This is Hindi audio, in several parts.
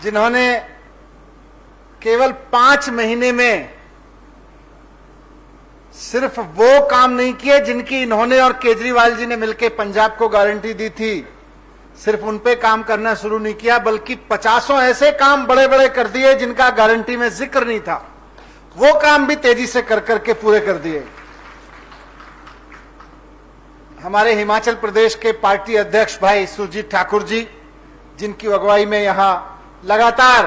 जिन्होंने केवल 5 महीने में सिर्फ वो काम नहीं किए जिनकी इन्होंने और केजरीवाल जी ने मिलकर पंजाब को गारंटी दी थी, सिर्फ उन पे काम करना शुरू नहीं किया, बल्कि 50 ऐसे काम बड़े बड़े कर दिए जिनका गारंटी में जिक्र नहीं था, वो काम भी तेजी से कर करके पूरे कर दिए। हमारे हिमाचल प्रदेश के पार्टी अध्यक्ष भाई सुरजीत ठाकुर जी, जिनकी अगुवाई में यहां लगातार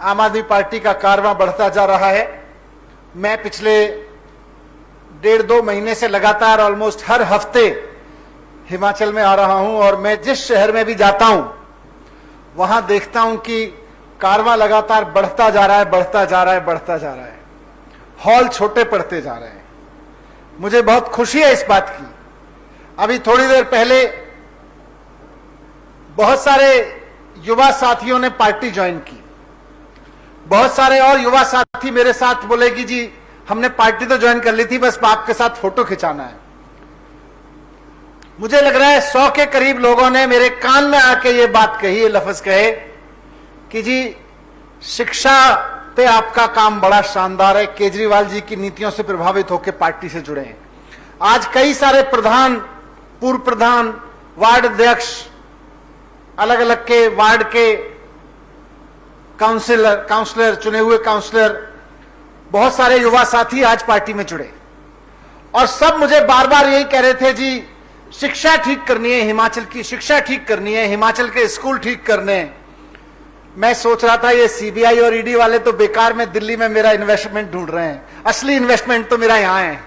आम आदमी पार्टी का कारवां बढ़ता जा रहा है। मैं पिछले 1.5-2 महीने से लगातार ऑलमोस्ट हर हफ्ते हिमाचल में आ रहा हूं और मैं जिस शहर में भी जाता हूं वहां देखता हूं कि कारवां लगातार बढ़ता जा रहा है, बढ़ता जा रहा है, बढ़ता जा रहा है। हॉल छोटे पड़ते जा रहे हैं। मुझे बहुत खुशी है इस बात की। अभी थोड़ी देर पहले बहुत सारे युवा साथियों ने पार्टी ज्वाइन की। बहुत सारे और युवा साथी मेरे साथ बोले कि जी हमने पार्टी तो ज्वाइन कर ली थी, बस आपके साथ फोटो खिंचाना है। मुझे लग रहा है 100 के करीब लोगों ने मेरे कान में आके ये बात कही, ये लफ्ज कहे कि जी शिक्षा पे आपका काम बड़ा शानदार है, केजरीवाल जी की नीतियों से प्रभावित होकर पार्टी से जुड़े हैं। आज कई सारे प्रधान, पूर्व प्रधान, वार्ड अध्यक्ष, अलग अलग के वार्ड के काउंसलर, चुने हुए काउंसलर, बहुत सारे युवा साथी आज पार्टी में जुड़े और सब मुझे बार बार यही कह रहे थे, जी शिक्षा ठीक करनी है, हिमाचल की शिक्षा ठीक करनी है, हिमाचल के स्कूल ठीक करने हैं। मैं सोच रहा था ये सीबीआई और ईडी वाले तो बेकार में दिल्ली में मेरा इन्वेस्टमेंट ढूंढ रहे हैं, असली इन्वेस्टमेंट तो मेरा यहां है।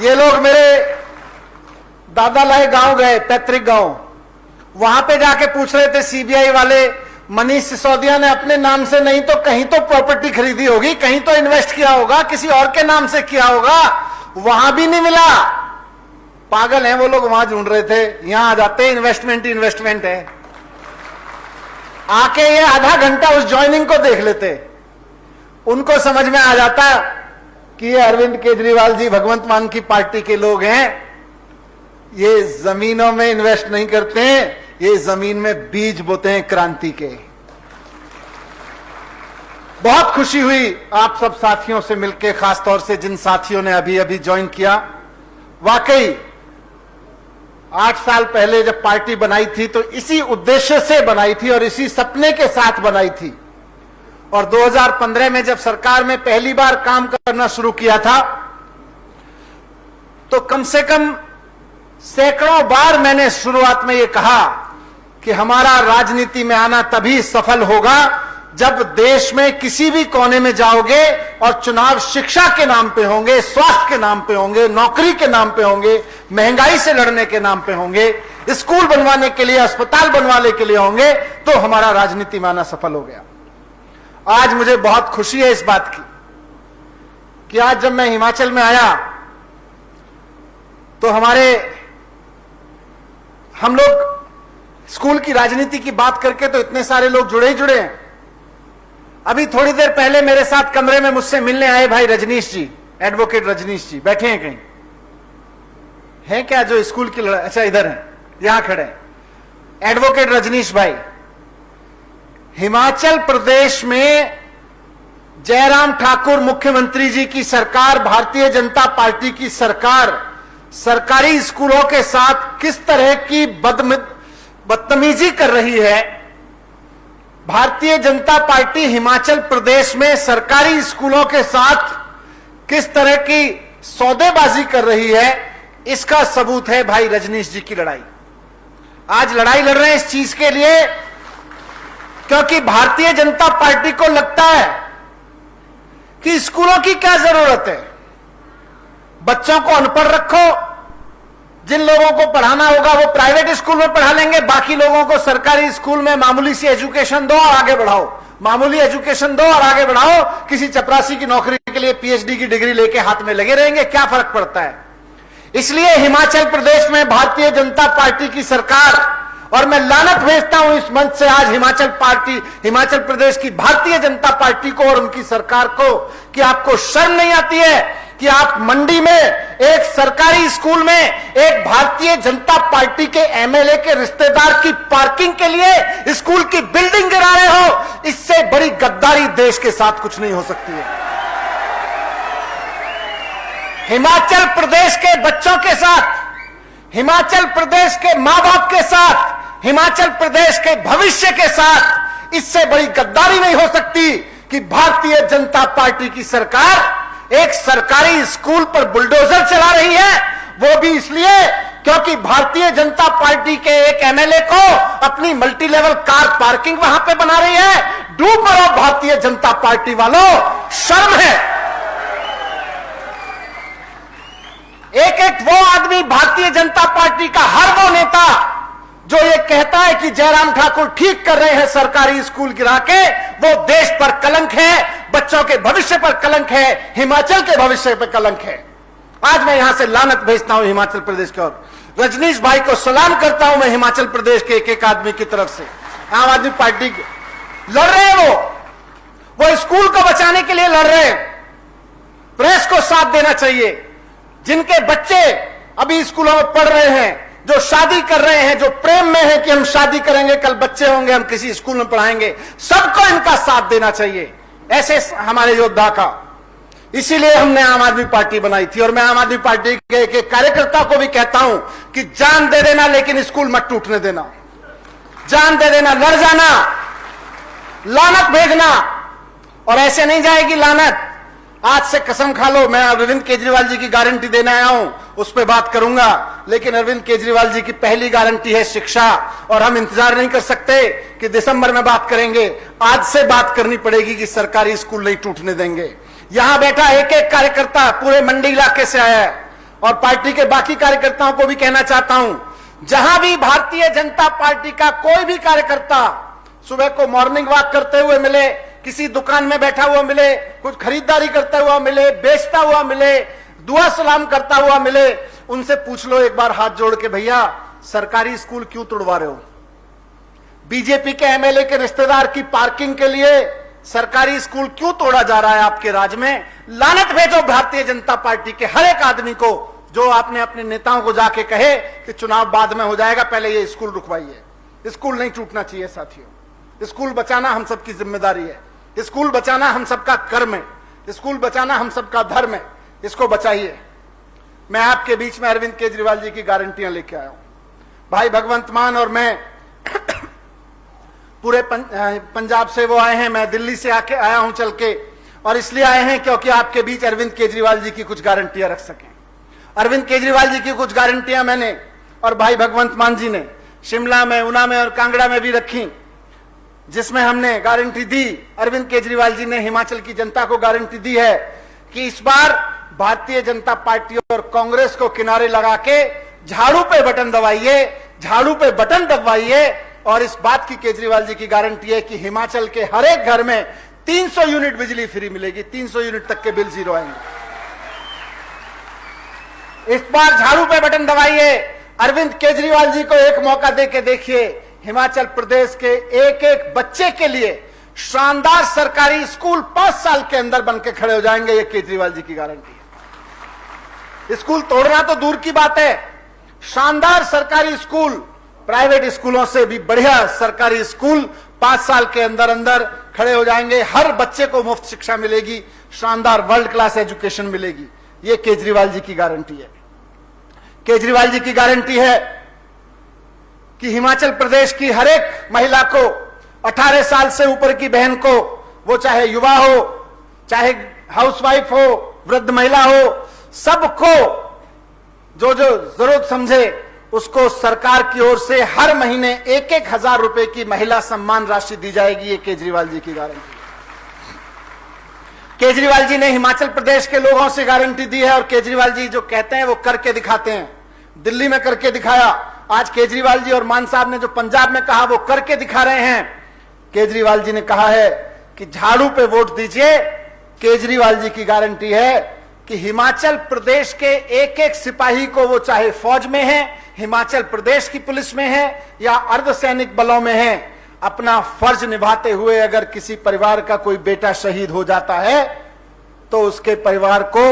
ये लोग मेरे दादा लाए गांव गए, पैतृक गांव, वहां पे जाके पूछ रहे थे सीबीआई वाले, मनीष सिसोदिया ने अपने नाम से नहीं तो कहीं तो प्रॉपर्टी खरीदी होगी, कहीं तो इन्वेस्ट किया होगा, किसी और के नाम से किया होगा, वहां भी नहीं मिला। पागल हैं वो लोग, वहां ढूंढ रहे थे, यहां आ जाते इन्वेस्टमेंट ही इन्वेस्टमेंट है। आके ये आधा घंटा उस ज्वाइनिंग को देख लेते, उनको समझ में आ जाता कि ये अरविंद केजरीवाल जी भगवंत मान की पार्टी के लोग हैं। ये जमीनों में इन्वेस्ट नहीं करते हैं, ये जमीन में बीज बोते हैं क्रांति के। बहुत खुशी हुई आप सब साथियों से मिलकर, खासतौर से जिन साथियों ने अभी अभी ज्वाइन किया। वाकई 8 साल पहले जब पार्टी बनाई थी तो इसी उद्देश्य से बनाई थी और इसी सपने के साथ बनाई थी। और 2015 में जब सरकार में पहली बार काम करना शुरू किया था तो कम से कम सैकड़ों बार मैंने शुरुआत में यह कहा कि हमारा राजनीति में आना तभी सफल होगा जब देश में किसी भी कोने में जाओगे और चुनाव शिक्षा के नाम पे होंगे, स्वास्थ्य के नाम पे होंगे, नौकरी के नाम पे होंगे, महंगाई से लड़ने के नाम पे होंगे, स्कूल बनवाने के लिए, अस्पताल बनवाने के लिए होंगे, तो हमारा राजनीति में आना सफल हो गया। आज मुझे बहुत खुशी है इस बात की कि आज जब मैं हिमाचल में आया तो हम लोग स्कूल की राजनीति की बात करके तो इतने सारे लोग जुड़े ही जुड़े हैं। अभी थोड़ी देर पहले मेरे साथ कमरे में मुझसे मिलने आए भाई रजनीश जी, एडवोकेट रजनीश जी, बैठे हैं कहीं हैं क्या जो स्कूल की लड़ाई, अच्छा इधर हैं, यहां खड़े हैं एडवोकेट रजनीश भाई। हिमाचल प्रदेश में जयराम ठाकुर मुख्यमंत्री जी की सरकार, भारतीय जनता पार्टी की सरकार सरकारी स्कूलों के साथ किस तरह की बदतमीजी कर रही है। भारतीय जनता पार्टी हिमाचल प्रदेश में सरकारी स्कूलों के साथ किस तरह की सौदेबाजी कर रही है, इसका सबूत है भाई रजनीश जी की लड़ाई। आज लड़ाई लड़ रहे हैं इस चीज के लिए क्योंकि भारतीय जनता पार्टी को लगता है कि स्कूलों की क्या जरूरत है, बच्चों को अनपढ़ रखो, जिन लोगों को पढ़ाना होगा वो प्राइवेट स्कूल में पढ़ा लेंगे, बाकी लोगों को सरकारी स्कूल में मामूली सी एजुकेशन दो और आगे बढ़ाओ, मामूली एजुकेशन दो और आगे बढ़ाओ। किसी चपरासी की नौकरी के लिए पीएचडी की डिग्री लेके हाथ में लगे रहेंगे, क्या फर्क पड़ता है। इसलिए हिमाचल प्रदेश में भारतीय जनता पार्टी की सरकार, और मैं लानत भेजता हूं इस मंच से आज हिमाचल प्रदेश की भारतीय जनता पार्टी को और उनकी सरकार को कि आपको शर्म नहीं आती है कि आप मंडी में एक सरकारी स्कूल में एक भारतीय जनता पार्टी के एमएलए के रिश्तेदार की पार्किंग के लिए स्कूल की बिल्डिंग गिरा रहे हो, इससे बड़ी गद्दारी देश के साथ कुछ नहीं हो सकती है। हिमाचल प्रदेश के बच्चों के साथ, हिमाचल प्रदेश के मां बाप के साथ, हिमाचल प्रदेश के भविष्य के साथ इससे बड़ी गद्दारी नहीं हो सकती कि भारतीय जनता पार्टी की सरकार एक सरकारी स्कूल पर बुलडोजर चला रही है, वो भी इसलिए क्योंकि भारतीय जनता पार्टी के एक एमएलए को अपनी मल्टी लेवल कार पार्किंग वहां पे बना रही है। डूब मरो भारतीय जनता पार्टी वालों, शर्म है। एक एक वो आदमी भारतीय जनता पार्टी का, हर वो नेता जो ये कहता है कि जयराम ठाकुर ठीक कर रहे हैं सरकारी स्कूल गिरा के, वो देश पर कलंक है, बच्चों के भविष्य पर कलंक है, हिमाचल के भविष्य पर कलंक है। आज मैं यहां से लानत भेजता हूं हिमाचल प्रदेश की ओर। रजनीश भाई को सलाम करता हूं मैं हिमाचल प्रदेश के एक एक आदमी की तरफ से। आम आदमी पार्टी लड़ रहे हैं, वो स्कूल को बचाने के लिए लड़ रहे हैं। प्रेस को साथ देना चाहिए। जिनके बच्चे अभी स्कूलों में पढ़ रहे हैं, जो शादी कर रहे हैं, जो प्रेम में है कि हम शादी करेंगे, कल बच्चे होंगे, हम किसी स्कूल में पढ़ाएंगे, सबको इनका साथ देना चाहिए, ऐसे हमारे योद्धा का। इसीलिए हमने आम आदमी पार्टी बनाई थी। और मैं आम आदमी पार्टी के एक कार्यकर्ता को भी कहता हूं कि जान दे देना, लेकिन स्कूल मत टूटने देना। जान दे देना, लड़ जाना, लानत भेजना, और ऐसे नहीं जाएगी लानत। आज से कसम खा लो, मैं अरविंद केजरीवाल जी की गारंटी देने आया हूं, उस पर बात करूंगा, लेकिन अरविंद केजरीवाल जी की पहली गारंटी है शिक्षा। और हम इंतजार नहीं कर सकते कि दिसंबर में बात करेंगे, आज से बात करनी पड़ेगी कि सरकारी स्कूल नहीं टूटने देंगे। यहां बैठा एक एक कार्यकर्ता पूरे मंडी इलाके से आया है, और पार्टी के बाकी कार्यकर्ताओं को भी कहना चाहता हूं, जहां भी भारतीय जनता पार्टी का कोई भी कार्यकर्ता सुबह को मॉर्निंग वॉक करते हुए मिले, किसी दुकान में बैठा हुआ मिले, कुछ खरीदारी करता हुआ मिले, बेचता हुआ मिले, दुआ सलाम करता हुआ मिले, उनसे पूछ लो एक बार हाथ जोड़ के, भैया सरकारी स्कूल क्यों तोड़वा रहे हो? बीजेपी के एमएलए के रिश्तेदार की पार्किंग के लिए सरकारी स्कूल क्यों तोड़ा जा रहा है आपके राज्य में? लानत भेजो भारतीय जनता पार्टी के हर एक आदमी को जो आपने अपने नेताओं को जाके कहे कि चुनाव बाद में हो जाएगा, पहले ये स्कूल रुकवाइए। स्कूल नहीं टूटना चाहिए साथियों। स्कूल बचाना हम सबकी जिम्मेदारी है, स्कूल बचाना हम सबका कर्म है, स्कूल बचाना हम सबका धर्म है। इसको बचाइए। मैं आपके बीच में अरविंद केजरीवाल जी की गारंटियां लेके आया हूं। भाई भगवंत मान और मैं पूरे पंजाब से वो आए हैं, मैं दिल्ली से आके आया हूं चल के, और इसलिए आए हैं क्योंकि आपके बीच अरविंद केजरीवाल जी की कुछ गारंटियां रख सकें। अरविंद केजरीवाल जी की कुछ गारंटियां मैंने और भाई भगवंत मान जी ने शिमला में, ऊना में और कांगड़ा में भी रखी, जिसमें हमने गारंटी दी, अरविंद केजरीवाल जी ने हिमाचल की जनता को गारंटी दी है कि इस बार भारतीय जनता पार्टी और कांग्रेस को किनारे लगा के झाड़ू पे बटन दबाइए, झाड़ू पे बटन दबाइए। और इस बात की केजरीवाल जी की गारंटी है कि हिमाचल के हर एक घर में 300 यूनिट बिजली फ्री मिलेगी, 300 यूनिट तक के बिल जीरो आएंगे। इस बार झाड़ू पे बटन दबाइए। अरविंद केजरीवाल जी को एक मौका देके देखिए, हिमाचल प्रदेश के एक एक बच्चे के लिए शानदार सरकारी स्कूल 5 साल के अंदर बनके खड़े हो जाएंगे। ये केजरीवाल जी की गारंटी है। स्कूल तोड़ना तो दूर की बात है, शानदार सरकारी स्कूल, प्राइवेट स्कूलों से भी बढ़िया सरकारी स्कूल 5 साल के अंदर अंदर खड़े हो जाएंगे। हर बच्चे को मुफ्त शिक्षा मिलेगी, शानदार वर्ल्ड क्लास एजुकेशन मिलेगी। ये केजरीवाल जी की गारंटी है। केजरीवाल जी की गारंटी है कि हिमाचल प्रदेश की हर एक महिला को, 18 साल से ऊपर की बहन को, वो चाहे युवा हो, चाहे हाउसवाइफ हो, वृद्ध महिला हो, सबको जो जो जरूरत समझे उसको सरकार की ओर से हर महीने 1-1 हजार रुपए की महिला सम्मान राशि दी जाएगी। ये केजरीवाल जी की गारंटी है। केजरीवाल जी ने हिमाचल प्रदेश के लोगों से गारंटी दी है, और केजरीवाल जी जो कहते हैं वो करके दिखाते हैं। दिल्ली में करके दिखाया, आज केजरीवाल जी और मान साहब ने जो पंजाब में कहा वो करके दिखा रहे हैं। केजरीवाल जी ने कहा है कि झाड़ू पे वोट दीजिए। केजरीवाल जी की गारंटी है कि हिमाचल प्रदेश के एक एक सिपाही को, वो चाहे फौज में है, हिमाचल प्रदेश की पुलिस में है या अर्धसैनिक बलों में है, अपना फर्ज निभाते हुए अगर किसी परिवार का कोई बेटा शहीद हो जाता है तो उसके परिवार को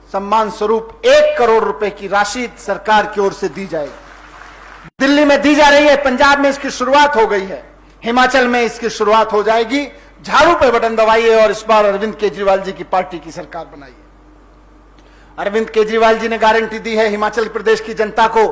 सम्मान स्वरूप 1 करोड़ रुपए की राशि सरकार की ओर से दी जाएगी। दिल्ली में दी जा रही है, पंजाब में इसकी शुरुआत हो गई है, हिमाचल में इसकी शुरुआत हो जाएगी। झाड़ू पे बटन दबाइए और इस बार अरविंद केजरीवाल जी की पार्टी की सरकार बनाइए। अरविंद केजरीवाल जी ने गारंटी दी है हिमाचल प्रदेश की जनता को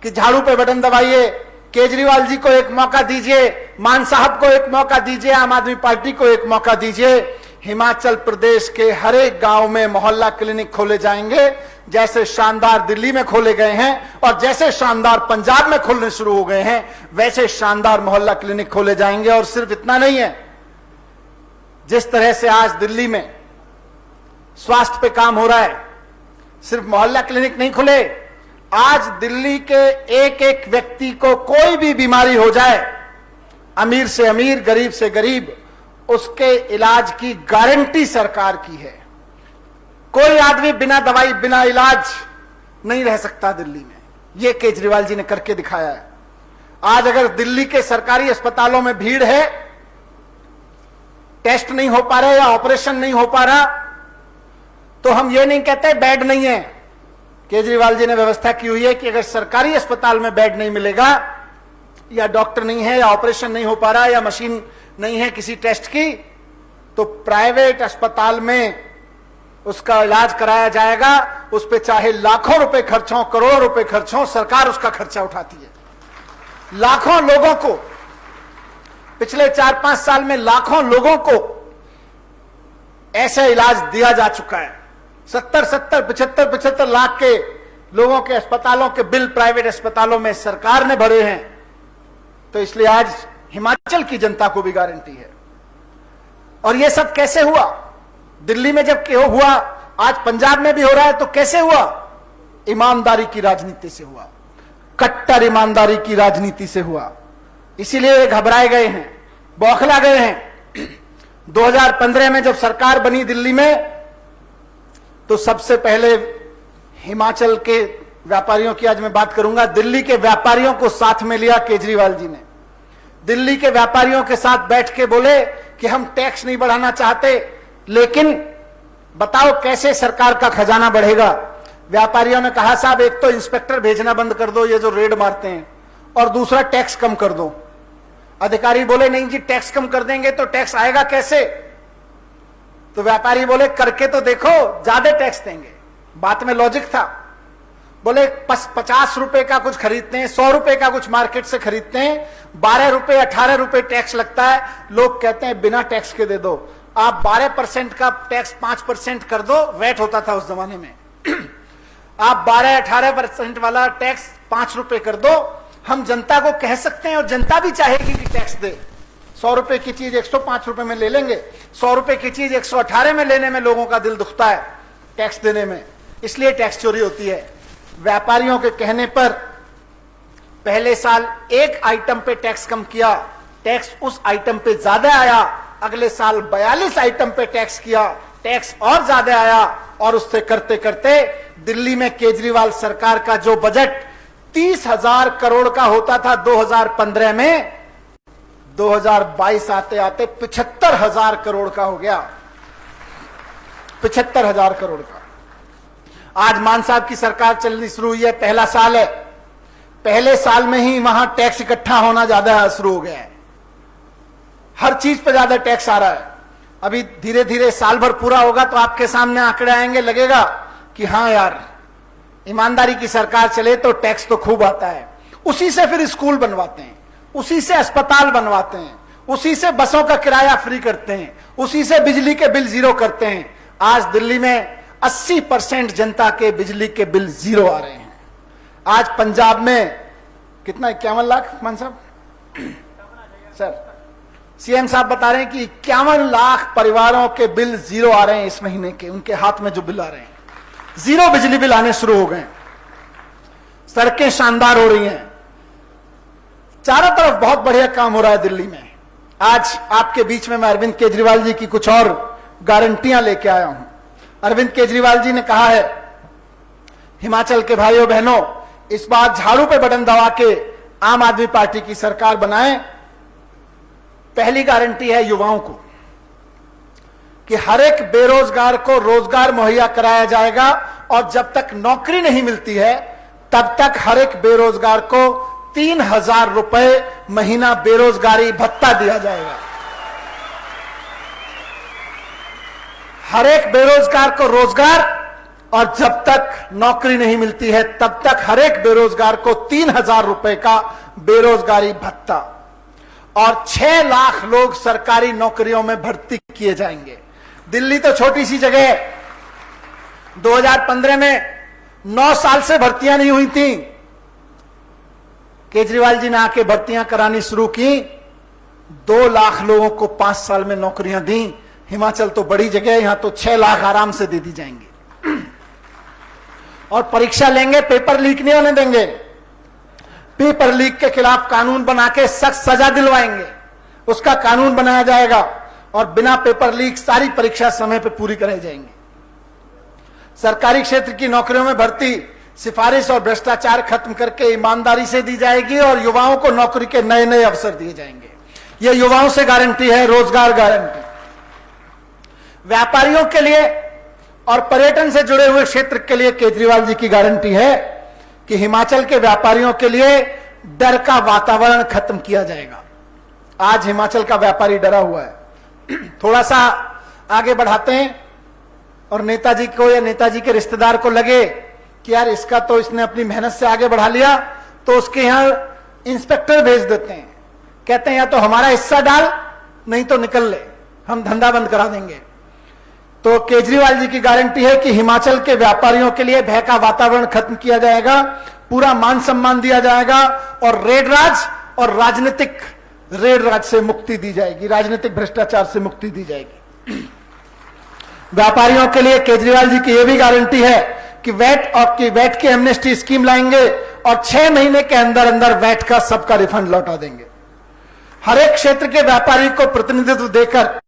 कि झाड़ू पे बटन दबाइए, केजरीवाल जी को एक मौका दीजिए, मान साहब को एक मौका दीजिए, आम आदमी पार्टी को एक मौका दीजिए। हिमाचल प्रदेश के हर एक गांव में मोहल्ला क्लिनिक खोले जाएंगे, जैसे शानदार दिल्ली में खोले गए हैं और जैसे शानदार पंजाब में खुलने शुरू हो गए हैं, वैसे शानदार मोहल्ला क्लिनिक खोले जाएंगे। और सिर्फ इतना नहीं है, जिस तरह से आज दिल्ली में स्वास्थ्य पे काम हो रहा है, सिर्फ मोहल्ला क्लिनिक नहीं खुले, आज दिल्ली के एक एक व्यक्ति को कोई भी बीमारी हो जाए, अमीर से अमीर, गरीब से गरीब, उसके इलाज की गारंटी सरकार की है। कोई आदमी बिना दवाई बिना इलाज नहीं रह सकता दिल्ली में, यह केजरीवाल जी ने करके दिखाया है। आज अगर दिल्ली के सरकारी अस्पतालों में भीड़ है, टेस्ट नहीं हो पा रहा या ऑपरेशन नहीं हो पा रहा, तो हम ये नहीं कहते बेड नहीं है। केजरीवाल जी ने व्यवस्था की हुई है कि अगर सरकारी अस्पताल में बेड नहीं मिलेगा या डॉक्टर नहीं है या ऑपरेशन नहीं हो पा रहा या मशीन नहीं है किसी टेस्ट की, तो प्राइवेट अस्पताल में उसका इलाज कराया जाएगा। उस पे चाहे लाखों रुपए खर्च हो, करोड़ों रुपए खर्च हो, सरकार उसका खर्चा उठाती है। लाखों लोगों को पिछले 4-5 साल में लाखों लोगों को ऐसा इलाज दिया जा चुका है। 75 लाख के लोगों के अस्पतालों के बिल प्राइवेट अस्पतालों में सरकार ने भरे हैं। तो इसलिए आज हिमाचल की जनता को भी गारंटी है। और यह सब कैसे हुआ? दिल्ली में जब हुआ, आज पंजाब में भी हो रहा है, तो कैसे हुआ? ईमानदारी की राजनीति से हुआ, कट्टर ईमानदारी की राजनीति से हुआ। इसीलिए घबराए गए हैं, बौखला गए हैं। 2015 में जब सरकार बनी दिल्ली में, तो सबसे पहले हिमाचल के व्यापारियों की आज मैं बात करूंगा, दिल्ली के व्यापारियों को साथ में लिया केजरीवाल जी ने। दिल्ली के व्यापारियों के साथ बैठ के बोले कि हम टैक्स नहीं बढ़ाना चाहते, लेकिन बताओ कैसे सरकार का खजाना बढ़ेगा। व्यापारियों ने कहा साहब, एक तो इंस्पेक्टर भेजना बंद कर दो, ये जो रेड मारते हैं, और दूसरा टैक्स कम कर दो। अधिकारी बोले नहीं जी, टैक्स कम कर देंगे तो टैक्स आएगा कैसे? तो व्यापारी बोले करके तो देखो, ज्यादा टैक्स देंगे। बात में लॉजिक था। बोले 50 रुपए का कुछ खरीदते हैं, 100 रुपए का कुछ मार्केट से खरीदते हैं, 12 रुपए 18 रुपए टैक्स लगता है। लोग कहते हैं बिना टैक्स के दे दो। आप 12% का टैक्स 5% कर दो, वैट होता था उस जमाने में। आप 12-18% वाला टैक्स 5 रुपए कर दो, हम जनता को कह सकते हैं और जनता भी चाहेगी कि टैक्स दे। 100 रुपए की चीज 105 रुपए में ले लेंगे, 100 रुपए की चीज 118 में लेने में लोगों का दिल दुखता है टैक्स देने में, इसलिए टैक्स चोरी होती है। व्यापारियों के कहने पर पहले साल एक आइटम पे टैक्स कम किया, टैक्स उस आइटम पे ज्यादा आया। अगले साल 42 आइटम पे टैक्स किया, टैक्स और ज्यादा आया। और उससे करते करते दिल्ली में केजरीवाल सरकार का जो बजट 30,000 करोड़ का होता था 2015 में, 2022 आते आते 75,000 करोड़ का हो गया। 75,000 करोड़ का। आज मान साहब की सरकार चलनी शुरू हुई है, पहला साल है, पहले साल में ही वहां टैक्स इकट्ठा होना ज्यादा शुरू हो गया है। हर चीज पे ज्यादा टैक्स आ रहा है। अभी धीरे धीरे साल भर पूरा होगा तो आपके सामने आंकड़े आएंगे, लगेगा कि हाँ यार, ईमानदारी की सरकार चले तो टैक्स तो खूब आता है। उसी से फिर स्कूल बनवाते हैं, उसी से अस्पताल बनवाते हैं, उसी से बसों का किराया फ्री करते हैं, उसी से बिजली के बिल जीरो करते हैं। आज दिल्ली में 80% जनता के बिजली के बिल जीरो आ रहे हैं। आज पंजाब में कितना, 51 लाख मान साहब, सर सीएम साहब बता रहे हैं कि 51 लाख परिवारों के बिल जीरो आ रहे हैं इस महीने के, उनके हाथ में जो बिल आ रहे हैं, जीरो बिजली बिल आने शुरू हो गए। सड़कें शानदार हो रही हैं, चारों तरफ बहुत बढ़िया काम हो रहा है दिल्ली में। आज आपके बीच में मैं अरविंद केजरीवाल जी की कुछ और गारंटियां लेके आया हूं। अरविंद केजरीवाल जी ने कहा है, हिमाचल के भाइयों बहनों, इस बार झाड़ू पे बटन दबा के आम आदमी पार्टी की सरकार बनाएं। पहली गारंटी है युवाओं को। कि हर एक बेरोजगार को रोजगार मुहैया कराया जाएगा और जब तक नौकरी नहीं मिलती है तब तक हर एक बेरोजगार को 3,000 रुपए महीना बेरोजगारी भत्ता दिया जाएगा। हर एक बेरोजगार को रोजगार और जब तक नौकरी नहीं मिलती है तब तक हर एक बेरोजगार को 3,000 रुपए का बेरोजगारी भत्ता और 6 लाख लोग सरकारी नौकरियों में भर्ती किए जाएंगे। दिल्ली तो छोटी सी जगह है, 2015 में 9 साल से भर्तियां नहीं हुई थी। केजरीवाल जी ने आके भर्तियां करानी शुरू की, 2 लाख लोगों को 5 साल में नौकरियां दी। हिमाचल तो बड़ी जगह है, यहां तो 6 लाख आराम से दे दी जाएंगी। और परीक्षा लेंगे, पेपर लीक नहीं होने देंगे। पेपर लीक के खिलाफ कानून बना के सख्त सजा दिलवाएंगे, उसका कानून बनाया जाएगा और बिना पेपर लीक सारी परीक्षा समय पर पूरी कराई जाएंगी। सरकारी क्षेत्र की नौकरियों में भर्ती सिफारिश और भ्रष्टाचार खत्म करके ईमानदारी से दी जाएगी और युवाओं को नौकरी के नए नए अवसर दिए जाएंगे। यह युवाओं से गारंटी है, रोजगार गारंटी। व्यापारियों के लिए और पर्यटन से जुड़े हुए क्षेत्र के लिए केजरीवाल जी की गारंटी है कि हिमाचल के व्यापारियों के लिए डर का वातावरण खत्म किया जाएगा। आज हिमाचल का व्यापारी डरा हुआ है। थोड़ा सा आगे बढ़ाते हैं और नेताजी को या नेताजी के रिश्तेदार को लगे कि यार इसका तो इसने अपनी मेहनत से आगे बढ़ा लिया, तो उसके यहां इंस्पेक्टर भेज देते हैं। कहते हैं या तो हमारा हिस्सा डाल, नहीं तो निकल ले, हम धंधा बंद करा देंगे। तो केजरीवाल जी की गारंटी है कि हिमाचल के व्यापारियों के लिए भय का वातावरण खत्म किया जाएगा, पूरा मान सम्मान दिया जाएगा और रेड राज और राजनीतिक रेड राज से मुक्ति दी जाएगी, राजनीतिक भ्रष्टाचार से मुक्ति दी जाएगी। व्यापारियों के लिए केजरीवाल जी की यह भी गारंटी है कि वैट की एमनेस्टी स्कीम लाएंगे और 6 महीने के अंदर अंदर वैट का सबका रिफंड लौटा देंगे। हर एक क्षेत्र के व्यापारी को प्रतिनिधित्व देकर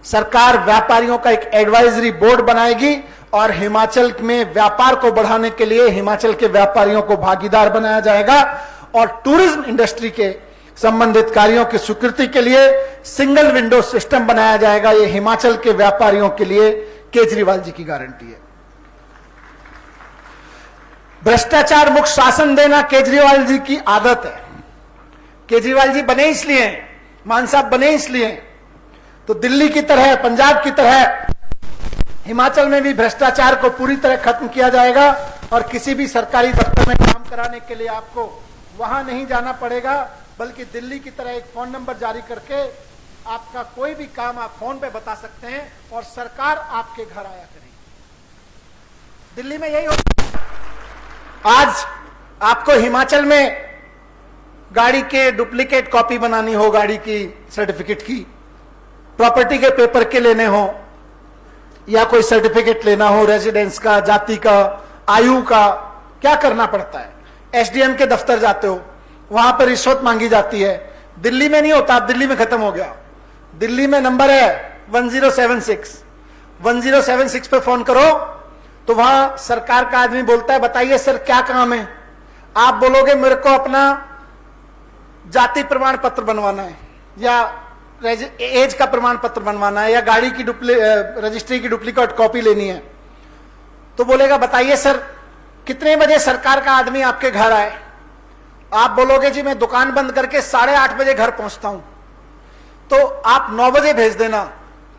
सरकार व्यापारियों का एक एडवाइजरी बोर्ड बनाएगी और हिमाचल में व्यापार को बढ़ाने के लिए हिमाचल के व्यापारियों को भागीदार बनाया जाएगा और टूरिज्म इंडस्ट्री के संबंधित कार्यों की स्वीकृति के लिए सिंगल विंडो सिस्टम बनाया जाएगा। यह हिमाचल के व्यापारियों के लिए केजरीवाल जी की गारंटी है। भ्रष्टाचार मुक्त शासन देना केजरीवाल जी की आदत है। केजरीवाल जी बने इसलिए, मान साहब बने इसलिए तो दिल्ली की तरह, पंजाब की तरह हिमाचल में भी भ्रष्टाचार को पूरी तरह खत्म किया जाएगा और किसी भी सरकारी दफ्तर में काम कराने के लिए आपको वहां नहीं जाना पड़ेगा, बल्कि दिल्ली की तरह एक फोन नंबर जारी करके आपका कोई भी काम आप फोन पे बता सकते हैं और सरकार आपके घर आया करेगी। दिल्ली में यही होता। आज आपको हिमाचल में गाड़ी के डुप्लीकेट कॉपी बनानी हो, गाड़ी की सर्टिफिकेट की, प्रॉपर्टी के पेपर के लेने हो या कोई सर्टिफिकेट लेना हो रेजिडेंस का, जाति का, आयु का, क्या करना पड़ता है? एसडीएम के दफ्तर जाते हो, वहां पर रिश्वत मांगी जाती है। दिल्ली में नहीं होता, दिल्ली में खत्म हो गया। दिल्ली में नंबर है 1076 पे फोन करो तो वहां सरकार का आदमी बोलता है बताइए सर क्या काम है। आप बोलोगे मेरे को अपना जाति प्रमाण पत्र बनवाना है या एज का प्रमाण पत्र बनवाना है या गाड़ी की रजिस्ट्री की डुप्लीकेट कॉपी लेनी है, तो बोलेगा बताइए सर कितने बजे सरकार का आदमी आपके घर आए। आप बोलोगे जी मैं दुकान बंद करके 8:30 बजे घर पहुंचता हूं, तो आप 9 बजे भेज देना।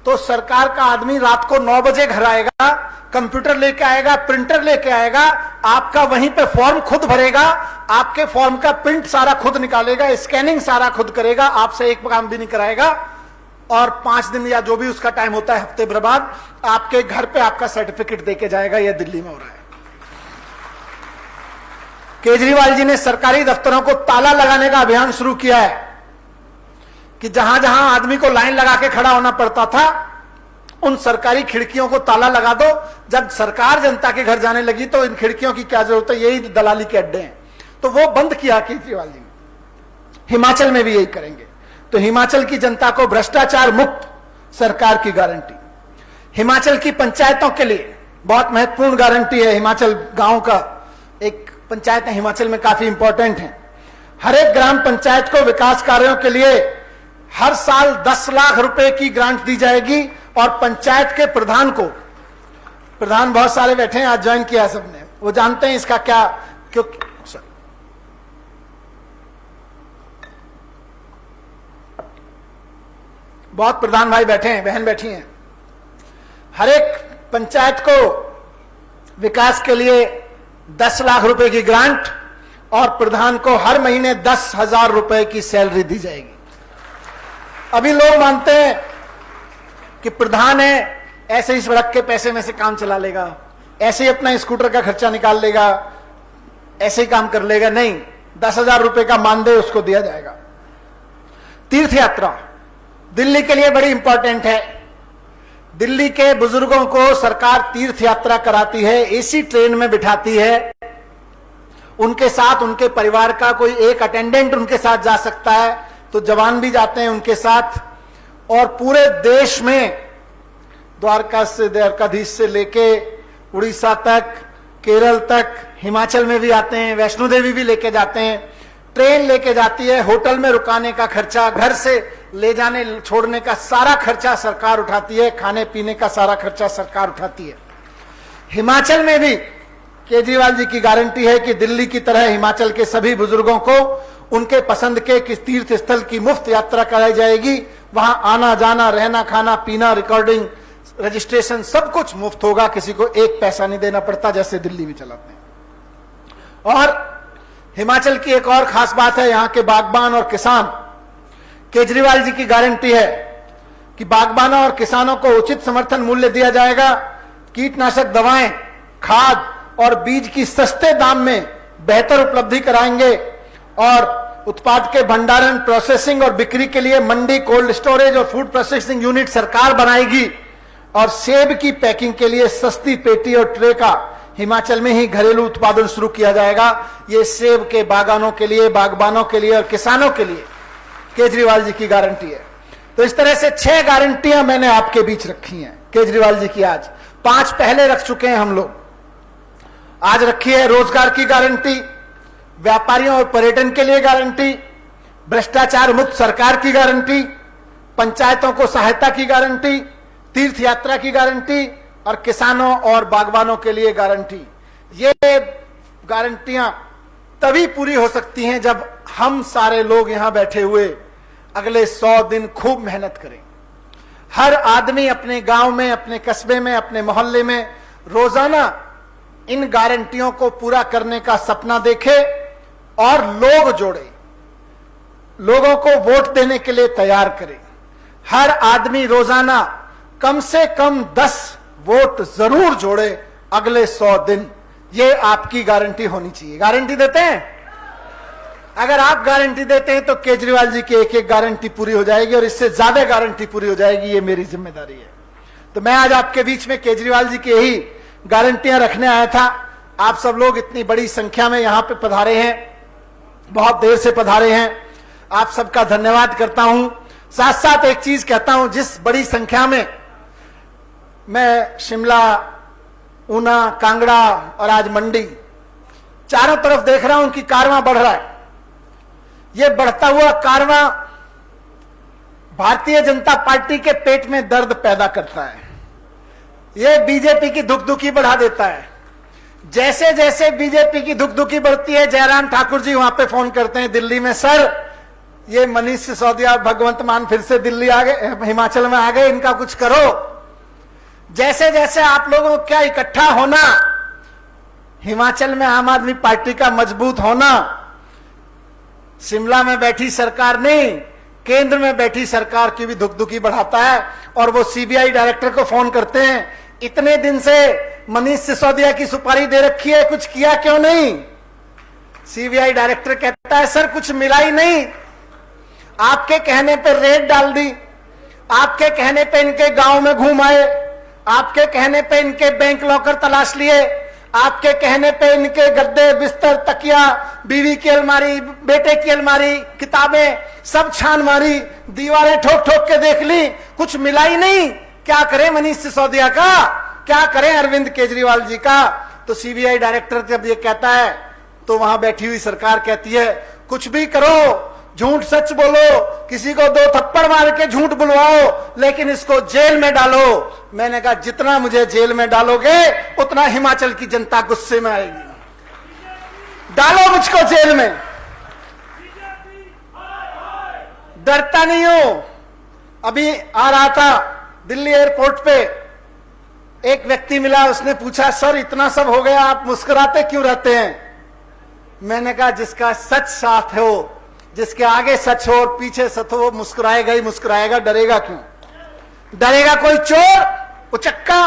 तो सरकार का आदमी रात को 9 बजे घर आएगा, कंप्यूटर लेके आएगा, प्रिंटर लेके आएगा, आपका वहीं पे फॉर्म खुद भरेगा, आपके फॉर्म का प्रिंट सारा खुद निकालेगा, स्कैनिंग सारा खुद करेगा, आपसे एक काम भी नहीं कराएगा और 5 दिन या जो भी उसका टाइम होता है हफ्ते भर बाद आपके घर पे आपका सर्टिफिकेट देके जाएगा। यह दिल्ली में हो रहा है। केजरीवाल जी ने सरकारी दफ्तरों को ताला लगाने का अभियान शुरू किया है कि जहां जहां आदमी को लाइन लगा के खड़ा होना पड़ता था उन सरकारी खिड़कियों को ताला लगा दो। जब सरकार जनता के घर जाने लगी तो इन खिड़कियों की क्या जरूरत है, यही दलाली के अड्डे हैं, तो वो बंद किया केजरीवाल जी ने। हिमाचल में भी यही करेंगे। तो हिमाचल की जनता को भ्रष्टाचार मुक्त सरकार की गारंटी। हिमाचल की पंचायतों के लिए बहुत महत्वपूर्ण गारंटी है। हिमाचल गांव का एक पंचायतें हिमाचल में काफी इंपॉर्टेंट हैं। हर एक ग्राम पंचायत को विकास कार्यों के लिए हर साल 10 लाख रुपए की ग्रांट दी जाएगी और पंचायत के प्रधान को, प्रधान बहुत सारे बैठे हैं, आज ज्वाइन किया सबने, वो जानते हैं इसका क्या, क्यों बहुत प्रधान भाई बैठे हैं, बहन बैठी हैं। हर एक पंचायत को विकास के लिए 10 लाख रुपए की ग्रांट और प्रधान को हर महीने 10,000 रुपए की सैलरी दी जाएगी। अभी लोग मानते हैं कि प्रधान है, ऐसे ही सड़क के पैसे में से काम चला लेगा, ऐसे ही अपना स्कूटर का खर्चा निकाल लेगा, ऐसे ही काम कर लेगा। नहीं, 10,000 रुपए का मानदेय उसको दिया जाएगा। तीर्थ यात्रा दिल्ली के लिए बड़ी इंपॉर्टेंट है। दिल्ली के बुजुर्गों को सरकार तीर्थ यात्रा कराती है, एसी ट्रेन में बिठाती है, उनके साथ उनके परिवार का कोई एक अटेंडेंट उनके साथ जा सकता है, तो जवान भी जाते हैं उनके साथ। और पूरे देश में द्वारकाधीश से लेके उड़ीसा तक, केरल तक, हिमाचल में भी आते हैं, वैष्णो देवी भी लेके जाते हैं। ट्रेन लेके जाती है, होटल में रुकाने का खर्चा, घर से ले जाने छोड़ने का सारा खर्चा सरकार उठाती है, खाने पीने का सारा खर्चा सरकार उठाती है। हिमाचल में भी केजरीवाल जी की गारंटी है कि दिल्ली की तरह हिमाचल के सभी बुजुर्गों को उनके पसंद के किस तीर्थ स्थल की मुफ्त यात्रा कराई जाएगी। वहां आना जाना, रहना, खाना पीना, रिकॉर्डिंग, रजिस्ट्रेशन सब कुछ मुफ्त होगा, किसी को एक पैसा नहीं देना पड़ता जैसे दिल्ली में चलाते हैं। और हिमाचल की एक और खास बात है, यहां के बागबान और किसान, केजरीवाल जी की गारंटी है कि बागबानों और किसानों को उचित समर्थन मूल्य दिया जाएगा, कीटनाशक दवाएं, खाद और बीज की सस्ते दाम में बेहतर उपलब्धि कराएंगे और उत्पाद के भंडारण, प्रोसेसिंग और बिक्री के लिए मंडी, कोल्ड स्टोरेज और फूड प्रोसेसिंग यूनिट सरकार बनाएगी और सेब की पैकिंग के लिए सस्ती पेटी और ट्रे का हिमाचल में ही घरेलू उत्पादन शुरू किया जाएगा। ये सेब के बागानों के लिए, बागबानों के लिए और किसानों के लिए केजरीवाल जी की गारंटी है। तो इस तरह से 6 गारंटियां मैंने आपके बीच रखी हैं केजरीवाल जी की। आज 5 पहले रख चुके हैं हम लोग। आज रखी है रोजगार की गारंटी, व्यापारियों और पर्यटन के लिए गारंटी, भ्रष्टाचार मुक्त सरकार की गारंटी, पंचायतों को सहायता की गारंटी, तीर्थ यात्रा की गारंटी और किसानों और बागवानों के लिए गारंटी। ये गारंटियां तभी पूरी हो सकती हैं जब हम सारे लोग यहां बैठे हुए अगले 100 दिन खूब मेहनत करें। हर आदमी अपने गांव में, अपने कस्बे में, अपने मोहल्ले में रोजाना इन गारंटियों को पूरा करने का सपना देखे और लोग जोड़े, लोगों को वोट देने के लिए तैयार करे। हर आदमी रोजाना कम से कम 10 वोट जरूर जोड़े अगले 100 दिन। ये आपकी गारंटी होनी चाहिए। गारंटी देते हैं? अगर आप गारंटी देते हैं तो केजरीवाल जी की एक एक गारंटी पूरी हो जाएगी और इससे ज्यादा गारंटी पूरी हो जाएगी। ये मेरी जिम्मेदारी है। तो मैं आज आपके बीच में केजरीवाल जी की यही गारंटियां रखने आया था। आप सब लोग इतनी बड़ी संख्या में यहां पे पधारे हैं, बहुत देर से पधारे हैं, आप सबका धन्यवाद करता हूं। साथ साथ एक चीज कहता हूं, जिस बड़ी संख्या में मैं शिमला, ऊना, कांगड़ा और आज मंडी चारों तरफ देख रहा हूं कि कारवां बढ़ रहा है। यह बढ़ता हुआ कारवां भारतीय जनता पार्टी के पेट में दर्द पैदा करता है। यह बीजेपी की धुकधुकी बढ़ा देता है। जैसे जैसे बीजेपी की धुकधुकी बढ़ती है, जयराम ठाकुर जी वहां पे फोन करते हैं दिल्ली में, सर ये मनीष सिसोदिया, भगवंत मान फिर से दिल्ली आ गए, हिमाचल में आ गए, इनका कुछ करो। जैसे जैसे आप लोगों को क्या इकट्ठा होना, हिमाचल में आम आदमी पार्टी का मजबूत होना, शिमला में बैठी सरकार नहीं, केंद्र में बैठी सरकार की भी धुकधुकी बढ़ाता है। और वो सीबीआई डायरेक्टर को फोन करते हैं, इतने दिन से मनीष सिसोदिया की सुपारी दे रखी है, कुछ किया क्यों नहीं? सीबीआई डायरेक्टर कहता है, सर कुछ मिला ही नहीं, आपके कहने पे रेड डाल दी, आपके कहने पे इनके गांव में घूम आए, आपके कहने पे इनके बैंक लॉकर तलाश लिए, आपके कहने पे इनके गद्दे, बिस्तर, तकिया, बीवी की अलमारी, बेटे की अलमारी, किताबें सब छान मारी, दीवारें ठोक ठोक के देख ली, कुछ मिला ही नहीं। क्या करें मनीष सिसोदिया का, क्या करें अरविंद केजरीवाल जी का? तो सीबीआई डायरेक्टर जब ये कहता है तो वहां बैठी हुई सरकार कहती है, कुछ भी करो, झूठ सच बोलो, किसी को 2 थप्पड़ मार के झूठ बुलवाओ, लेकिन इसको जेल में डालो। मैंने कहा जितना मुझे जेल में डालोगे उतना हिमाचल की जनता गुस्से में आएगी। डालो मुझको जेल में, डरता नहीं हूं। अभी आ रहा था दिल्ली एयरपोर्ट पे, एक व्यक्ति मिला, उसने पूछा सर इतना सब हो गया आप मुस्कुराते क्यों रहते हैं? मैंने कहा जिसका सच साथ हो, जिसके आगे सच हो और पीछे सच हो, वो मुस्कुराएगा ही मुस्कुराएगा, डरेगा क्यों? डरेगा कोई चोर उचक्का?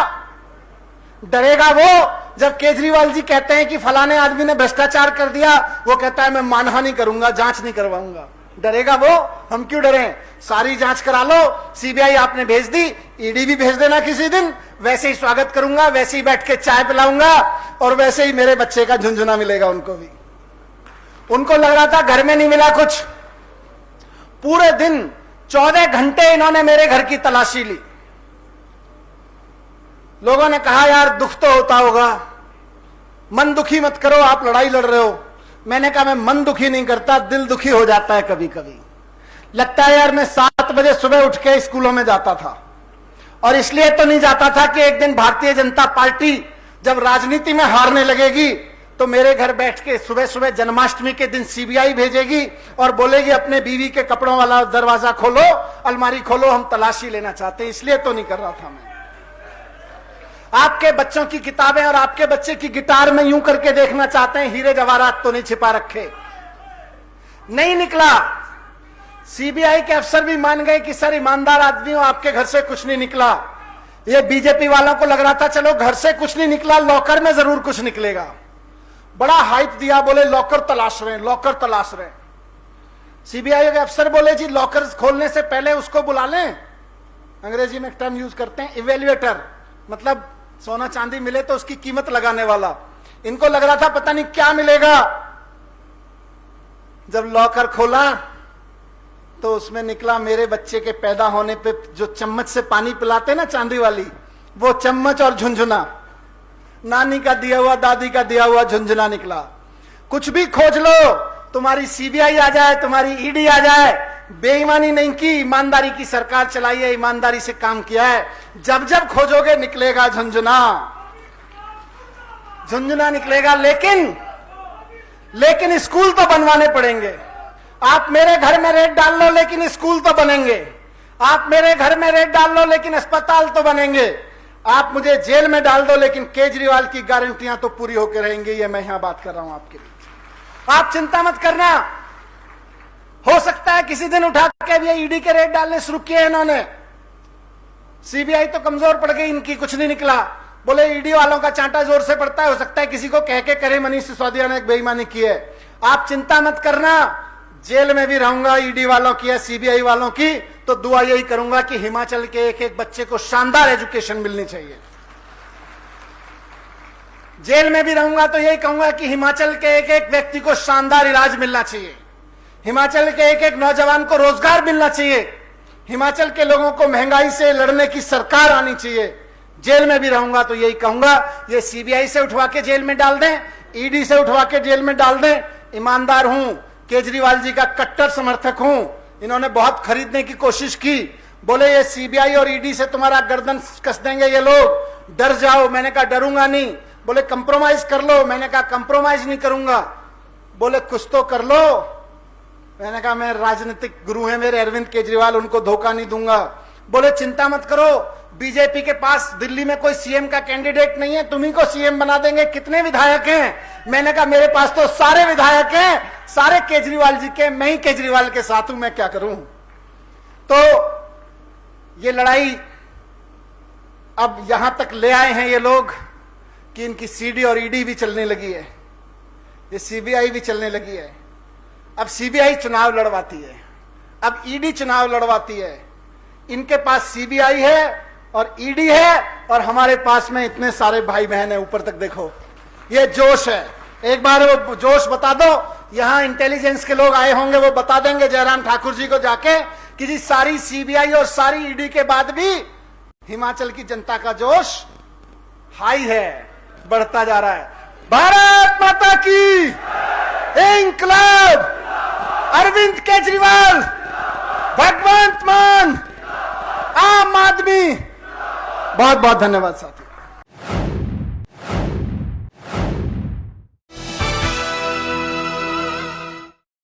डरेगा वो जब केजरीवाल जी कहते हैं कि फलाने आदमी ने भ्रष्टाचार कर दिया, वो कहता है मैं मानहानि करूंगा, जांच नहीं करवाऊंगा। डरेगा वो? हम क्यों डरें? सारी जांच करा लो, सीबीआई आपने भेज दी, ईडी भी भेज देना किसी दिन, वैसे ही स्वागत करूंगा, वैसे ही बैठ के चाय पिलाऊंगा और वैसे ही मेरे बच्चे का झुंझुना मिलेगा उनको भी। उनको लग रहा था घर में नहीं मिला कुछ, पूरे दिन 14 घंटे इन्होंने मेरे घर की तलाशी ली। लोगों ने कहा यार दुख तो होता होगा, मन दुखी मत करो, आप लड़ाई लड़ रहे हो। मैंने कहा मैं मन दुखी नहीं करता, दिल दुखी हो जाता है कभी कभी। लगता है यार मैं 7 बजे सुबह उठ के स्कूलों में जाता था, और इसलिए तो नहीं जाता था कि एक दिन भारतीय जनता पार्टी जब राजनीति में हारने लगेगी तो मेरे घर बैठ के सुबह सुबह जन्माष्टमी के दिन सीबीआई भेजेगी और बोलेगी अपने बीवी के कपड़ों वाला दरवाजा खोलो, अलमारी खोलो, हम तलाशी लेना चाहते हैं। इसलिए तो नहीं कर रहा था मैं। आपके बच्चों की किताबें और आपके बच्चे की गिटार में यूं करके देखना चाहते हैं, हीरे जवाहरात तो नहीं छिपा रखे। नहीं निकला। सीबीआई के अफसर भी मान गए कि सर ईमानदार आदमी हो, आपके घर से कुछ नहीं निकला। ये बीजेपी वालों को लग रहा था चलो घर से कुछ नहीं निकला, लॉकर में जरूर कुछ निकलेगा। बड़ा हाइप दिया, बोले लॉकर तलाश रहे हैं, लॉकर तलाश रहे हैं। सीबीआई के अफसर बोले जी लॉकर खोलने से पहले उसको बुला लें, अंग्रेजी में एक टर्म यूज करते हैं इवेल्युएटर, मतलब सोना चांदी मिले तो उसकी कीमत लगाने वाला। इनको लग रहा था पता नहीं क्या मिलेगा। जब लॉकर खोला तो उसमें निकला मेरे बच्चे के पैदा होने पे जो चम्मच से पानी पिलाते ना चांदी वाली, वो चम्मच और झुंझुना, नानी का दिया हुआ, दादी का दिया हुआ झुंझुना निकला। कुछ भी खोज लो, तुम्हारी सीबीआई आ जाए, तुम्हारी ईडी आ जाए, बेईमानी नहीं की, ईमानदारी की सरकार चलाई है, ईमानदारी से काम किया है। जब जब खोजोगे निकलेगा झुंझुना, झुंझुना निकलेगा। लेकिन स्कूल तो बनवाने पड़ेंगे। आप मेरे घर में रेड डाल लो लेकिन स्कूल तो बनेंगे। आप मेरे घर में रेड डाल लो लेकिन अस्पताल तो बनेंगे। आप मुझे जेल में डाल दो लेकिन केजरीवाल की गारंटियां तो पूरी होकर रहेंगी। ये मैं यहां बात कर रहा हूं आपके बीच। आप चिंता मत करना। हो सकता है किसी दिन उठा के भी ईडी के रेड डालने शुरू किए इन्होंने। सीबीआई तो कमजोर पड़ गई, इनकी कुछ नहीं निकला। बोले ईडी वालों का चांटा जोर से पड़ता है, हो सकता है किसी को कह के करे मनीष सिसोदिया ने एक बेईमानी की है। आप चिंता मत करना, जेल में भी रहूंगा ईडी वालों की या सीबीआई वालों की, तो दुआ यही करूंगा कि हिमाचल के एक एक बच्चे को शानदार एजुकेशन मिलनी चाहिए। जेल में भी रहूंगा तो यही कहूंगा कि हिमाचल के एक एक व्यक्ति को शानदार इलाज मिलना चाहिए। हिमाचल के एक एक नौजवान को रोजगार मिलना चाहिए। हिमाचल के लोगों को महंगाई से लड़ने की सरकार आनी चाहिए। जेल में भी रहूंगा तो यही कहूंगा, ये सीबीआई से उठवा के जेल में डाल दें, ईडी से उठवा के जेल में डाल दें। ईमानदार हूं, केजरीवाल जी का कट्टर समर्थक हूं। इन्होंने बहुत खरीदने की कोशिश की, बोले ये सीबीआई और ईडी से तुम्हारा गर्दन कस देंगे ये लोग, डर जाओ। मैंने कहा डरूंगा नहीं। बोले कंप्रोमाइज कर लो, मैंने कहा कंप्रोमाइज नहीं करूंगा। बोले कुछ तो कर लो। मैंने कहा मैं राजनीतिक गुरु हैं मेरे अरविंद केजरीवाल, उनको धोखा नहीं दूंगा। बोले चिंता मत करो, बीजेपी के पास दिल्ली में कोई सीएम का कैंडिडेट नहीं है, तुम्ही को सीएम बना देंगे। कितने विधायक हैं? मैंने कहा मेरे पास तो सारे विधायक हैं, सारे केजरीवाल जी के, मैं ही केजरीवाल के साथ हूं, मैं क्या करूं। तो ये लड़ाई अब यहां तक ले आए हैं ये लोग कि इनकी सीडी और ईडी भी चलने लगी है, ये सीबीआई भी चलने लगी है। अब सीबीआई चुनाव लड़वाती है, अब ईडी चुनाव लड़वाती है। इनके पास सीबीआई है और ईडी है और हमारे पास में इतने सारे भाई बहन है, ऊपर तक देखो। ये जोश है, एक बार वो जोश बता दो। यहां इंटेलिजेंस के लोग आए होंगे, वो बता देंगे जयराम ठाकुर जी को जाके कि जी सारी सीबीआई और सारी ईडी के बाद भी हिमाचल की जनता का जोश हाई है, बढ़ता जा रहा है। भारत माता की इंकलाब। अरविंद केजरीवाल, भगवंत मान, आम आदमी। बहुत बहुत धन्यवाद साथियों।